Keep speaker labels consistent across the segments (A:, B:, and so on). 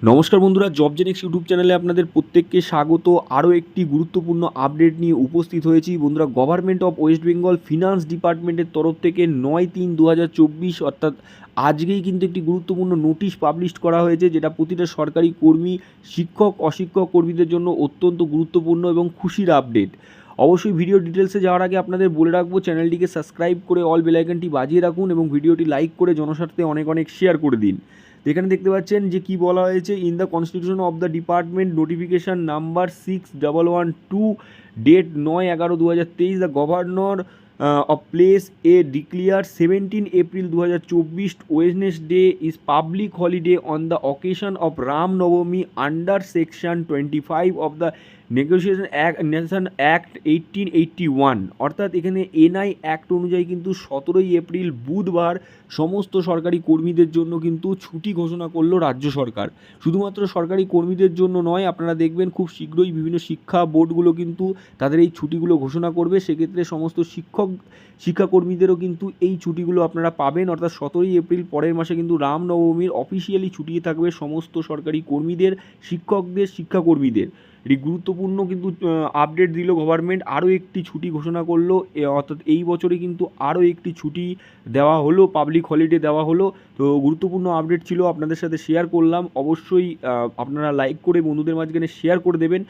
A: নমস্কার বন্ধুরা, জবজেনিক্স ইউটিউব চ্যানেলে আপনাদের প্রত্যেককে স্বাগত। আরও একটি গুরুত্বপূর্ণ আপডেট নিয়ে উপস্থিত হয়েছি বন্ধুরা। Government of West Bengal finance ডিপার্টমেন্টের তরফ থেকে 9/3/2024 অর্থাৎ আজকেই কিন্তু একটি গুরুত্বপূর্ণ নোটিশ পাবলিশ করা হয়েছে, যেটা প্রতিটা সরকারি কর্মী, শিক্ষক, অশিক্ষক কর্মীদের জন্য অত্যন্ত গুরুত্বপূর্ণ এবং খুশির আপডেট। অবশ্যই ভিডিও ডিটেলসে যাওয়ার আগে আপনাদের বলে রাখবো, চ্যানেলটিকে সাবস্ক্রাইব করে অল বেল আইকনটি বাজিয়ে রাখুন এবং ভিডিওটি লাইক করে জনস্বার্থে অনেক অনেক শেয়ার করে দিন। এখানে দেখতে পাচ্ছেন যে কি বলা হয়েছে, in the constitution of the department notification number 6112 date 9/11/2023 the governor of place a declare 17 April 2024 Wednesday is public holiday on the occasion of Ram নবমী under section 25 of the negotiation act 1881। অর্থাৎ এখানে এনআই অ্যাক্ট অনুযায়ী কিন্তু 17 April বুধবার সমস্ত সরকারি কর্মীদের জন্য কিন্তু ছুটি ঘোষণা করলো রাজ্য সরকার। শুধুমাত্র সরকারি কর্মীদের জন্য নয়, আপনারা দেখবেন খুব শীঘ্রই বিভিন্ন শিক্ষা বোর্ডগুলো কিন্তু তাদের এই ছুটিগুলো ঘোষণা করবে। সেক্ষেত্রে সমস্ত শিক্ষাকর্মীদেরও কিন্তু এই ছুটিগুলো আপনারা পাবেন। অর্থাৎ 17 এপ্রিল পরের মাসে কিন্তু রামনবমীর অফিসিয়ালি ছুটি থাকবে সমস্ত সরকারি কর্মীদের, শিক্ষকদের, শিক্ষাকর্মীদের। এটি গুরুত্বপূর্ণ কিন্তু আপডেট দিল গভর্নমেন্ট। আরও একটি ছুটি ঘোষণা করলো, অর্থাৎ এই বছরে কিন্তু আরও একটি ছুটি দেওয়া হলো, পাবলিক হলিডে দেওয়া হলো। তো গুরুত্বপূর্ণ আপডেট ছিল, আপনাদের সাথে শেয়ার করলাম। অবশ্যই আপনারা লাইক করে বন্ধুদের মাঝখানে শেয়ার করে দেবেন।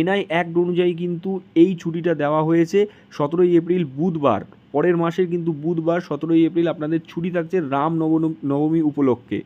A: এনআই অ্যাক্ট অনুযায়ী কিন্তু এই ছুটিটা দেওয়া হয়েছে 17 এপ্রিল বুধবার, পরের মাসের কিন্তু বুধবার 17 এপ্রিল আপনাদের ছুটি থাকছে রাম নবমী উপলক্ষে।